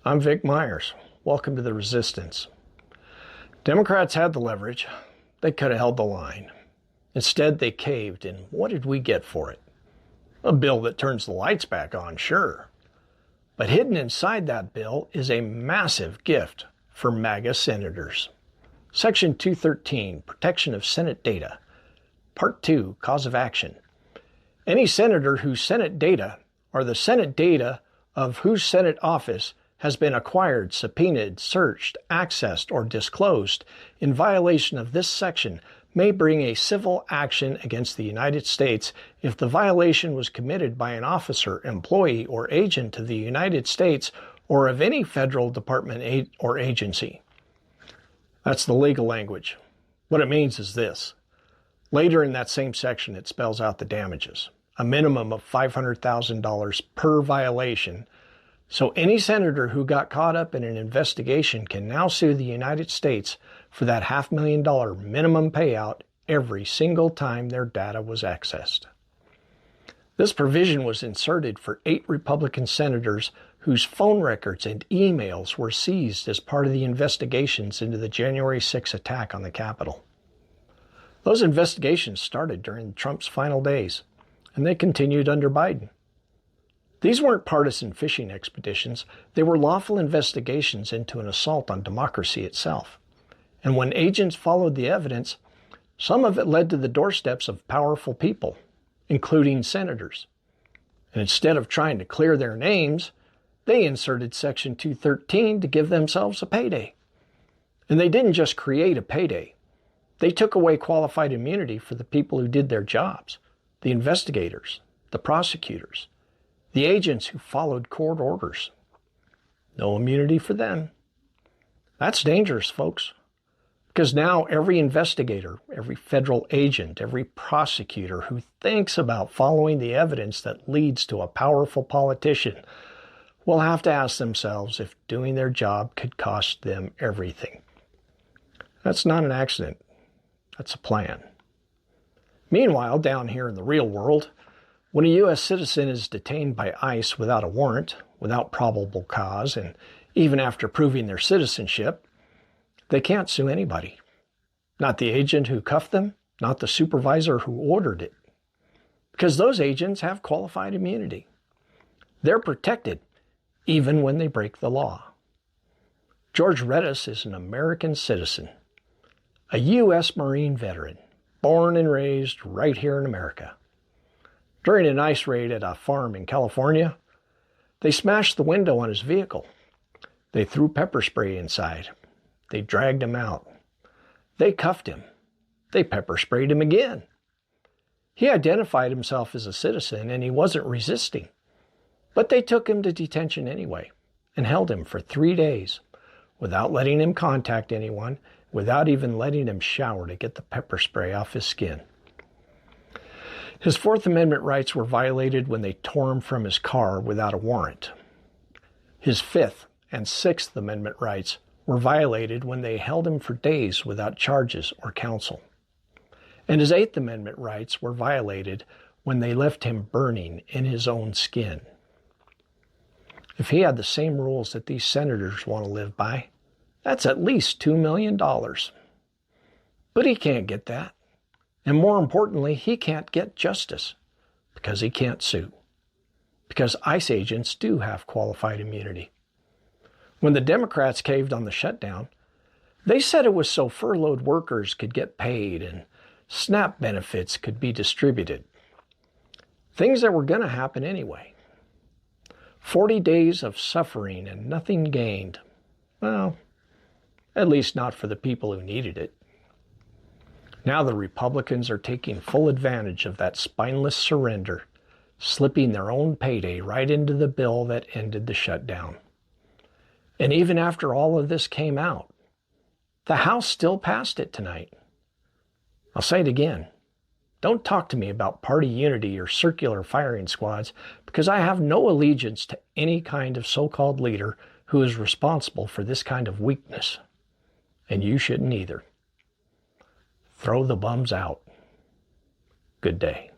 I'm Vic Myers. Welcome to the Resistance. Democrats had the leverage. They could have held the line. Instead, they caved, and what did we get for it? A bill that turns the lights back on, sure. But hidden inside that bill is a massive gift for MAGA senators. Section 213, Protection of Senate Data. Part 2, Cause of Action. Any senator whose Senate data, or the Senate data of whose Senate office has been acquired, subpoenaed, searched, accessed, or disclosed in violation of this section may bring a civil action against the United States if the violation was committed by an officer, employee, or agent of the United States or of any federal department or agency. That's the legal language. What it means is this. Later in that same section, it spells out the damages, a minimum of $500,000 per violation. So any senator who got caught up in an investigation can now sue the United States for that $500,000 minimum payout every single time their data was accessed. This provision was inserted for 8 Republican senators whose phone records and emails were seized as part of the investigations into the January 6 attack on the Capitol. Those investigations started during Trump's final days, and they continued under Biden. These weren't partisan fishing expeditions. They were lawful investigations into an assault on democracy itself. And when agents followed the evidence, some of it led to the doorsteps of powerful people, including senators. And instead of trying to clear their names, they inserted Section 213 to give themselves a payday. And they didn't just create a payday. They took away qualified immunity for the people who did their jobs, the investigators, the prosecutors, the agents who followed court orders. No immunity for them. That's dangerous, folks. Because now every investigator, every federal agent, every prosecutor who thinks about following the evidence that leads to a powerful politician will have to ask themselves if doing their job could cost them everything. That's not an accident. That's a plan. Meanwhile, down here in the real world, when a U.S. citizen is detained by ICE without a warrant, without probable cause, and even after proving their citizenship, they can't sue anybody. Not the agent who cuffed them, not the supervisor who ordered it. Because those agents have qualified immunity. They're protected even when they break the law. George Redis is an American citizen, a U.S. Marine veteran, born and raised right here in America. During an ICE raid at a farm in California, they smashed the window on his vehicle. They threw pepper spray inside. They dragged him out. They cuffed him. They pepper sprayed him again. He identified himself as a citizen and he wasn't resisting. But they took him to detention anyway and held him for 3 days without letting him contact anyone, without even letting him shower to get the pepper spray off his skin. His Fourth Amendment rights were violated when they tore him from his car without a warrant. His Fifth and Sixth Amendment rights were violated when they held him for days without charges or counsel. And his Eighth Amendment rights were violated when they left him burning in his own skin. If he had the same rules that these senators want to live by, that's at least $2 million. But he can't get that. And more importantly, he can't get justice because he can't sue. Because ICE agents do have qualified immunity. When the Democrats caved on the shutdown, they said it was so furloughed workers could get paid and SNAP benefits could be distributed. Things that were going to happen anyway. 40 days of suffering and nothing gained. Well, at least not for the people who needed it. Now the Republicans are taking full advantage of that spineless surrender, slipping their own payday right into the bill that ended the shutdown. And even after all of this came out, the House still passed it tonight. I'll say it again. Don't talk to me about party unity or circular firing squads because I have no allegiance to any kind of so-called leader who is responsible for this kind of weakness. And you shouldn't either. Throw the bums out. Good day.